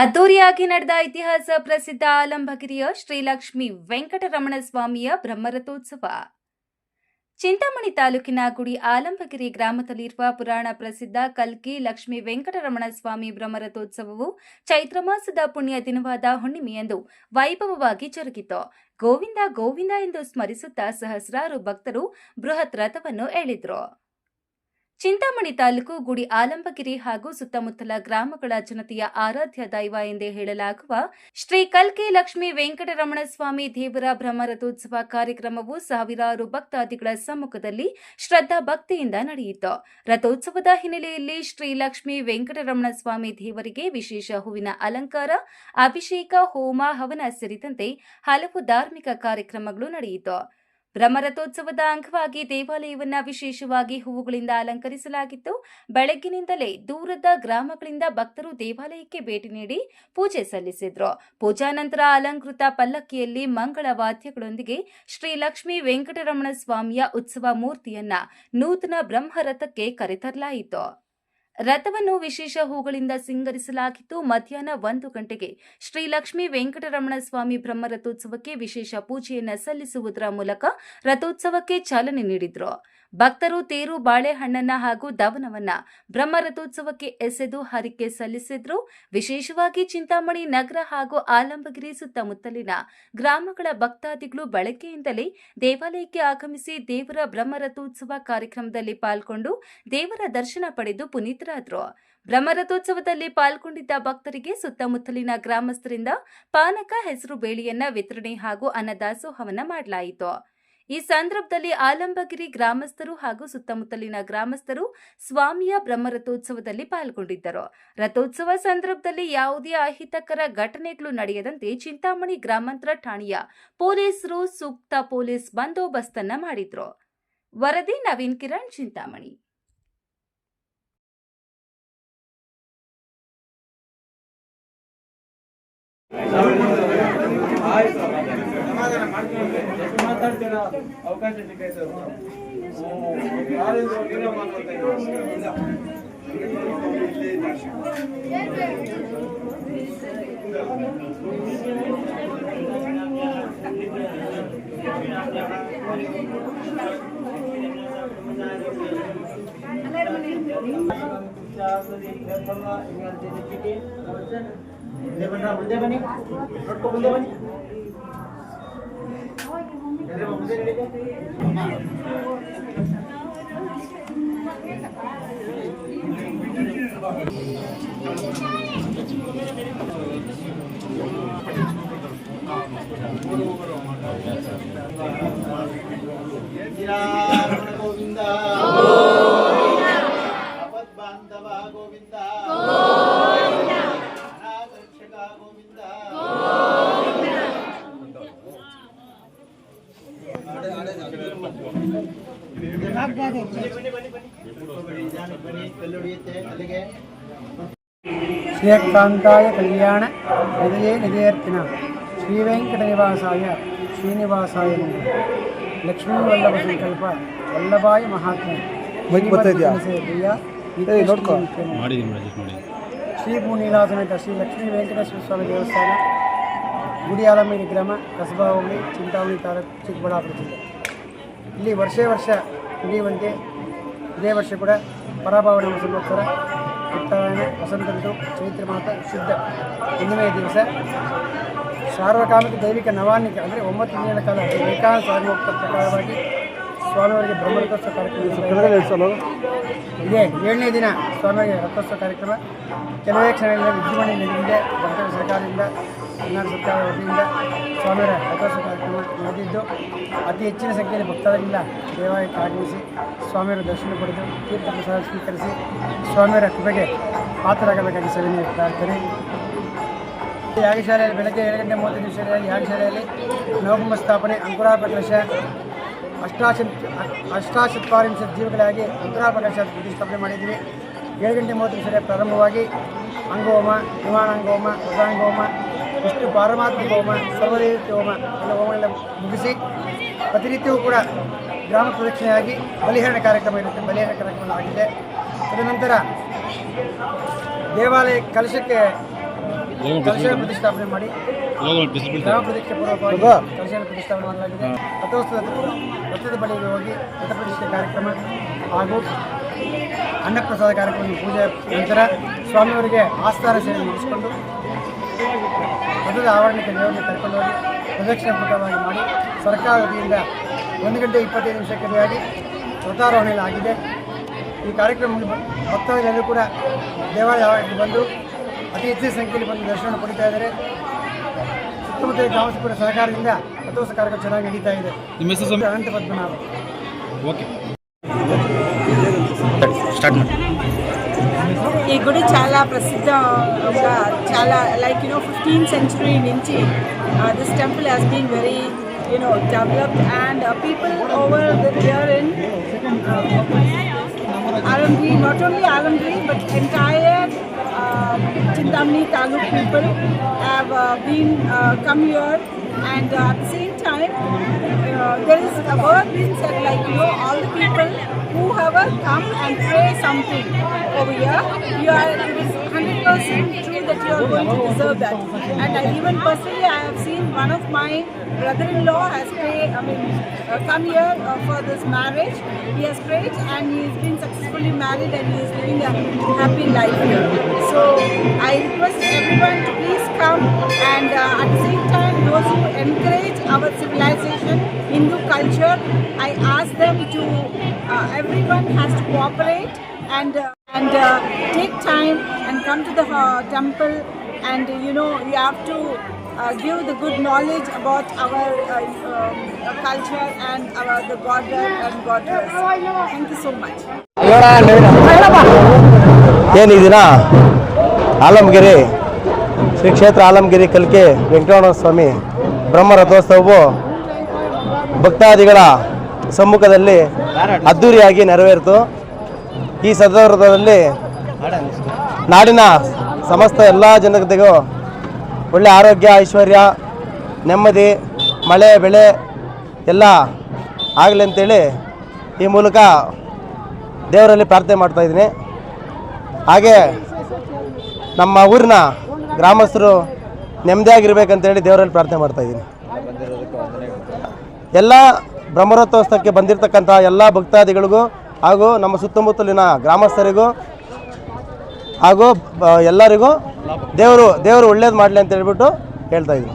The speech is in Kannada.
ಅದ್ದೂರಿಯಾಗಿ ನಡೆದ ಇತಿಹಾಸ ಪ್ರಸಿದ್ಧ ಆಲಂಬಗಿರಿಯ ಶ್ರೀಲಕ್ಷ್ಮೀ ವೆಂಕಟರಮಣ ಸ್ವಾಮಿಯ ಬ್ರಹ್ಮರಥೋತ್ಸವ. ಚಿಂತಾಮಣಿ ತಾಲೂಕಿನ ಗುಡಿ ಆಲಂಬಗಿರಿ ಗ್ರಾಮದಲ್ಲಿರುವ ಪುರಾಣ ಪ್ರಸಿದ್ಧ ಕಲ್ಕಿ ಲಕ್ಷ್ಮೀ ವೆಂಕಟರಮಣ ಸ್ವಾಮಿ ಬ್ರಹ್ಮರಥೋತ್ಸವವು ಚೈತ್ರ ಮಾಸದ ಪುಣ್ಯ ದಿನವಾದ ಹುಣ್ಣಿಮೆಯಂದು ವೈಭವವಾಗಿ ಜರುಗಿತು. ಗೋವಿಂದ ಗೋವಿಂದ ಎಂದು ಸ್ಮರಿಸುತ್ತಾ ಸಹಸ್ರಾರು ಭಕ್ತರು ಬೃಹತ್ ರಥವನ್ನು ಎಳೆದರು. ಚಿಂತಾಮಣಿ ತಾಲೂಕು ಗುಡಿ ಆಲಂಬಗಿರಿ ಹಾಗೂ ಸುತ್ತಮುತ್ತಲ ಗ್ರಾಮಗಳ ಜನತೆಯ ಆರಾಧ್ಯ ದೈವ ಎಂದೇ ಹೇಳಲಾಗುವ ಶ್ರೀ ಕಲ್ಕಿ ಲಕ್ಷ್ಮೀ ವೆಂಕಟರಮಣ ಸ್ವಾಮಿ ದೇವರ ಬ್ರಹ್ಮರಥೋತ್ಸವ ಕಾರ್ಯಕ್ರಮವು ಸಾವಿರಾರು ಭಕ್ತಾದಿಗಳ ಸಮ್ಮುಖದಲ್ಲಿ ಶ್ರದ್ಧಾ ಭಕ್ತಿಯಿಂದ ನಡೆಯಿತು. ರಥೋತ್ಸವದ ಹಿನ್ನೆಲೆಯಲ್ಲಿ ಶ್ರೀ ಲಕ್ಷ್ಮೀ ವೆಂಕಟರಮಣ ಸ್ವಾಮಿ ದೇವರಿಗೆ ವಿಶೇಷ ಹೂವಿನ ಅಲಂಕಾರ, ಅಭಿಷೇಕ, ಹೋಮ, ಹವನ ಸೇರಿದಂತೆ ಹಲವು ಧಾರ್ಮಿಕ ಕಾರ್ಯಕ್ರಮಗಳು ನಡೆಯಿತು. ಬ್ರಹ್ಮರಥೋತ್ಸವದ ಅಂಗವಾಗಿ ದೇವಾಲಯವನ್ನು ವಿಶೇಷವಾಗಿ ಹೂವುಗಳಿಂದ ಅಲಂಕರಿಸಲಾಗಿತ್ತು. ಬೆಳಗ್ಗಿನಿಂದಲೇ ದೂರದ ಗ್ರಾಮಗಳಿಂದ ಭಕ್ತರು ದೇವಾಲಯಕ್ಕೆ ಭೇಟಿ ನೀಡಿ ಪೂಜೆ ಸಲ್ಲಿಸಿದ್ರು. ಪೂಜಾ ನಂತರ ಅಲಂಕೃತ ಪಲ್ಲಕ್ಕಿಯಲ್ಲಿ ಮಂಗಳ ವಾದ್ಯಗಳೊಂದಿಗೆ ಶ್ರೀ ಲಕ್ಷ್ಮೀ ವೆಂಕಟರಮಣ ಸ್ವಾಮಿಯ ಉತ್ಸವ ಮೂರ್ತಿಯನ್ನ ನೂತನ ಬ್ರಹ್ಮರಥಕ್ಕೆ ಕರೆತರಲಾಯಿತು. ರಥವನ್ನು ವಿಶೇಷ ಹೂಗಳಿಂದ ಸಿಂಗರಿಸಲಾಗಿದ್ದು, ಮಧ್ಯಾಹ್ನ 1 ಗಂಟೆಗೆ ಶ್ರೀ ಲಕ್ಷ್ಮೀ ವೆಂಕಟರಮಣ ಸ್ವಾಮಿ ಬ್ರಹ್ಮರಥೋತ್ಸವಕ್ಕೆ ವಿಶೇಷ ಪೂಜೆಯನ್ನು ಸಲ್ಲಿಸುವುದರ ಮೂಲಕ ರಥೋತ್ಸವಕ್ಕೆ ಚಾಲನೆ ನೀಡಿದ್ರು. ಭಕ್ತರು ತೇರು, ಬಾಳೆಹಣ್ಣನ್ನ ಹಾಗೂ ದವನವನ್ನ ಬ್ರಹ್ಮರಥೋತ್ಸವಕ್ಕೆ ಎಸೆದು ಹರಕೆ ಸಲ್ಲಿಸಿದ್ರು. ವಿಶೇಷವಾಗಿ ಚಿಂತಾಮಣಿ ನಗರ ಹಾಗೂ ಆಲಂಬಗಿರಿ ಸುತ್ತಮುತ್ತಲಿನ ಗ್ರಾಮಗಳ ಭಕ್ತಾದಿಗಳು ಬೆಳಗ್ಗೆಯಿಂದಲೇ ದೇವಾಲಯಕ್ಕೆ ಆಗಮಿಸಿ ದೇವರ ಬ್ರಹ್ಮರಥೋತ್ಸವ ಕಾರ್ಯಕ್ರಮದಲ್ಲಿ ಪಾಲ್ಗೊಂಡು ದೇವರ ದರ್ಶನ ಪಡೆದು ಪುನೀತರಾದರು. ಬ್ರಹ್ಮರಥೋತ್ಸವದಲ್ಲಿ ಪಾಲ್ಗೊಂಡಿದ್ದ ಭಕ್ತರಿಗೆ ಸುತ್ತಮುತ್ತಲಿನ ಗ್ರಾಮಸ್ಥರಿಂದ ಪಾನಕ, ಹೆಸರು ಬೇಳೆಯನ್ನ ವಿತರಣೆ ಹಾಗೂ ಅನ್ನದಾಸೋಹವನ್ನ ಮಾಡಲಾಯಿತು. ಈ ಸಂದರ್ಭದಲ್ಲಿ ಆಲಂಬಗಿರಿ ಗ್ರಾಮಸ್ಥರು ಹಾಗೂ ಸುತ್ತಮುತ್ತಲಿನ ಗ್ರಾಮಸ್ಥರು ಸ್ವಾಮಿಯ ಬ್ರಹ್ಮರಥೋತ್ಸವದಲ್ಲಿ ಪಾಲ್ಗೊಂಡಿದ್ದರು. ರಥೋತ್ಸವ ಸಂದರ್ಭದಲ್ಲಿ ಯಾವುದೇ ಅಹಿತಕರ ಘಟನೆಗಳು ನಡೆಯದಂತೆ ಚಿಂತಾಮಣಿ ಗ್ರಾಮಾಂತರ ಠಾಣೆಯ ಪೊಲೀಸರು ಸೂಕ್ತ ಪೊಲೀಸ್ ಬಂದೋಬಸ್ತನ್ನ ಮಾಡಿದ್ರು. ವರದಿ ನವೀನ್ ಕಿರಣ್, ಚಿಂತಾಮಣಿ. ಮಾತಾಡ್ತೀರಾ? ಅವಕಾಶ ಸಿಕ್ಕೈತೆ. ಮುಂದೆ ಬನ್ನಿ, ನೋಡ್ಕೊ, ಮುಂದೆ ಬನ್ನಿ. ಗೋವಿಂದ ಬಾಂಧವ ಗೋವಿಂದ, ಅನಾಥರಕ್ಷಕ ಗೋವಿಂದ. ಶ್ರೀಕಾಂತಾಯ ಕಲ್ಯಾಣ ನಿಧಯೇ ನಿಧೇಯರ್ತಿನ ಶ್ರೀವೆಂಕಟನಿವಾಸಾಯ ಶ್ರೀನಿವಾಸಾಯ ನಮಃ. ಲಕ್ಷ್ಮೀ ವಲ್ಲಭ ಸಂಕಲ್ಪ ವಲ್ಲಭಾಯ ಮಹಾತ್ಮೆ ಶ್ರೀ ಭೂನೀಲಾ ಸಮೇತ ಶ್ರೀ ಲಕ್ಷ್ಮೀ ವೆಂಕಟೇಶ್ವರ ಸ್ವಾಮಿ ದೇವಸ್ಥಾನ, ಗುಡಿ ಆಲಂಬಗಿರಿ ಗ್ರಾಮ, ಕಸಬಾ ಹೋಬಳಿ, ಚಿಂತಾಮಣಿ ತಾಲೂಕು, ಚಿಕ್ಕಬಳ್ಳಾಪುರ ಜಿಲ್ಲೆ. ಇಲ್ಲಿ ವರ್ಷ ನಡೆಯುವಂತೆ ಇದೇ ವರ್ಷ ಕೂಡ ಪರಾಭವನ ಸಂವತ್ಸರ, ಉತ್ತರಾಯಣ, ವಸಂತ ಋತು, ಚೈತ್ರ ಮಾಸ ಶುದ್ಧ ಹುಣ್ಣಿಮೆಯ ದಿವಸ ಸಾರ್ವಕಾಮಿಕ ದೈವಿಕ ನವಾನ್ನಿಕ ಅಂದರೆ 9 ದಿನಗಳ ಕಾಲ ಏಕಾಂತ ಸಾರ್ವೋಕ್ತ ಪ್ರಕಾರವಾಗಿ ಸ್ವಾಮಿಯವರಿಗೆ ಬ್ರಹ್ಮರಥೋತ್ಸವ ಕಾರ್ಯಕ್ರಮ ಇದೇ 7ನೇ ದಿನ ಸ್ವಾಮಿಯವರಿಗೆ ರಥೋತ್ಸವ ಕಾರ್ಯಕ್ರಮ ಕೆಲವೇ ಕ್ಷಣಗಳಿಂದ ವಿಜೃಂಭಣೆ ನಡೆದಿದೆ. ಭಕ್ತರ ಸರ್ಕಾರದಿಂದ, ಕರ್ನಾಟಕ ಸರ್ಕಾರದ ವತಿಯಿಂದ ಸ್ವಾಮಿಯವರ ರಥೋತ್ಸವ ಕಾರ್ಯಕ್ರಮ ನಡೆದಿದ್ದು, ಅತಿ ಹೆಚ್ಚಿನ ಸಂಖ್ಯೆಯಲ್ಲಿ ಭಕ್ತರಿಂದ ದೇವಾಲಯಕ್ಕೆ ಆಗಮಿಸಿ ಸ್ವಾಮಿಯವರ ದರ್ಶನ ಪಡೆದು ತೀರ್ಥ ಪ್ರಸಾದ ಸ್ವೀಕರಿಸಿ ಸ್ವಾಮಿಯವರ ಕೃಪೆಗೆ ಪಾತ್ರರಾಗಬೇಕಾಗಿ ಸವಿನಯ ಪ್ರಾರ್ಥನೆ. ಯಾಗಶಾಲೆಯಲ್ಲಿ ಬೆಳಗ್ಗೆ 7 ಗಂಟೆ 30 ನಿಮಿಷಗಳಲ್ಲಿ ಯಾಗಶಾಲೆಯಲ್ಲಿ ನವಕುಂಭ ಸ್ಥಾಪನೆ, ಅಂಕುರಾರ್ಪ ಕಲಶ, ಅಷ್ಟಾಶತ್ವಾರಿಂಶ ಜೀವಗಳಾಗಿ ಅಂಕುರಾರ್ಪ ಕಲಶ ಪ್ರತಿಷ್ಠಾಪನೆ ಮಾಡಿದ್ದೀವಿ. 7 ಗಂಟೆ 30 ನಿಮಿಷ ಪ್ರಾರಂಭವಾಗಿ ಅಂಗೋಮ, ವಿಮಾನಾಂಗೋಮ, ರುದ್ರಾಂಗೋಮ, ವಿಷ್ಣು ಪಾರಮಾತ್ಮಿಕ ಹೋಮ, ಸರ್ವದೇವತೆ ಹೋಮ ಎಲ್ಲ ಹೋಮಗಳೆಲ್ಲ ಮುಗಿಸಿ ಪ್ರತಿನಿತ್ಯವೂ ಕೂಡ ಗ್ರಾಮ ಪ್ರದಕ್ಷಿಣೆಯಾಗಿ ಬಲಿಹರಣ ಕಾರ್ಯಕ್ರಮ ಇರುತ್ತೆ. ಬಲಿಹರಣ ಕಾರ್ಯಕ್ರಮ ಆಗಿದೆ. ತದನಂತರ ದೇವಾಲಯ ಕಲಶಕ್ಕೆ ಕಲಶ ಪ್ರತಿಷ್ಠಾಪನೆ ಮಾಡಿ ಗ್ರಾಮ ಪ್ರತಿಷ್ಠೆ ಪೂರ್ವಕವಾಗಿ ಕಲಶ ಪ್ರತಿಷ್ಠಾಪನೆ ಮಾಡಲಾಗಿದೆ. ರಥದ ಬಳಿಗೆ ಹೋಗಿ ರಥ ಪ್ರತಿಷ್ಠೆ ಕಾರ್ಯಕ್ರಮ ಹಾಗೂ ಅನ್ನಪ್ರಸಾದ ಕಾರ್ಯಕ್ರಮ ಪೂಜೆ ನಂತರ ಸ್ವಾಮಿಯವರಿಗೆ ಆಸ್ಥಾನ ಸೇವೆ ಮುಗಿಸಿಕೊಂಡು ರಥದ ಆವರಣಕ್ಕೆ ದೇವರನ್ನು ಕರ್ಕೊಂಡು ಹೋಗಿ ಪ್ರದಕ್ಷಿಣೆ ಪೂರ್ವಕವಾಗಿ ಮಾಡಿ ಸರ್ಕಾರ ವತಿಯಿಂದ 1 ಗಂಟೆ 25 ನಿಮಿಷಕ್ಕೆ ಸರಿಯಾಗಿ ರಥಾರೋಹಣೆ ಆಗಿದೆ. ಈ ಕಾರ್ಯಕ್ರಮ ಭಕ್ತಾದಿಗಳೆಲ್ಲರೂ ಕೂಡ ದೇವಾಲಯಕ್ಕೆ ಬಂದು ಅತಿ ಹೆಚ್ಚಿನ ಸಂಖ್ಯೆಯಲ್ಲಿ ಬಂದು ದರ್ಶನ ಪಡಿತಾ ಇದ್ದಾರೆ. ಸುತ್ತಮುತ್ತ ಗ್ರಾಮಸ್ಥರ ಕೂಡ ಸಹಕಾರದಿಂದ ರಥೋತ್ಸವ ಕಾರ್ಯಕ್ರಮ ಚೆನ್ನಾಗಿ ನಡೀತಾ ಇದೆ. ಅನಂತ ಪದ್ಮನಾಭ. ఈ గుడి చాలా ప్రసిద్ధంగా చాలా లైక్ 15th century నుంచి this temple has been very developed and people over there in Alamgiri, not only Alamgiri but entire Chintamani Taluk people have been come here, and at the same time there is a word being said like all the people who have come and pray something over here, you are 100% true that you are going to deserve that. And even personally I have seen one of my brother-in-law has come here for this marriage. He has prayed and he has been successfully married and he is living a happy life here. So I request everyone to please come, and at the same time those who encourage our civilization, Hindu culture, I ask them to everyone has to cooperate and take time and come to the temple, and you have to give the good knowledge about our culture and the god and goddess. Thank you so much. ಏನು ಈ ದಿನ ಆಲಮಗಿರಿ ಶ್ರೀ ಕ್ಷೇತ್ರ ಆಲಮಗಿರಿ ಕಲ್ಕೆ ವೆಂಕಟರಮಣ ಸ್ವಾಮಿ ಬ್ರಹ್ಮ ರಥೋತ್ಸವವು ಭಕ್ತಾದಿಗಳ ಸಮ್ಮುಖದಲ್ಲಿ ಅದ್ಧೂರಿಯಾಗಿ ನೆರವೇರಿತು. ಈ ಸಂದರ್ಭದಲ್ಲಿ ನಾಡಿನ ಸಮಸ್ತ ಎಲ್ಲ ಜನತೆಗೂ ಒಳ್ಳೆಯ ಆರೋಗ್ಯ, ಐಶ್ವರ್ಯ, ನೆಮ್ಮದಿ, ಮಳೆ ಬೆಳೆ ಎಲ್ಲ ಆಗಲಿ ಅಂತೇಳಿ ಈ ಮೂಲಕ ದೇವರಲ್ಲಿ ಪ್ರಾರ್ಥನೆ ಮಾಡ್ತಾಯಿದ್ದೀನಿ. ಹಾಗೆ ನಮ್ಮ ಊರಿನ ಗ್ರಾಮಸ್ಥರು ನೆಮ್ಮದಿಯಾಗಿರ್ಬೇಕಂತೇಳಿ ದೇವರಲ್ಲಿ ಪ್ರಾರ್ಥನೆ ಮಾಡ್ತಾಯಿದ್ದೀನಿ. ಎಲ್ಲ ಬ್ರಹ್ಮರಥೋತ್ಸವಕ್ಕೆ ಬಂದಿರತಕ್ಕಂಥ ಎಲ್ಲ ಭಕ್ತಾದಿಗಳಿಗೂ ಹಾಗೂ ನಮ್ಮ ಸುತ್ತಮುತ್ತಲಿನ ಗ್ರಾಮಸ್ಥರಿಗೂ ಹಾಗೂ ಎಲ್ಲರಿಗೂ ದೇವರು ಒಳ್ಳೇದು ಮಾಡಲಿ ಅಂತ ಹೇಳ್ಬಿಟ್ಟು ಹೇಳ್ತಾಯಿದ್ದೀನಿ.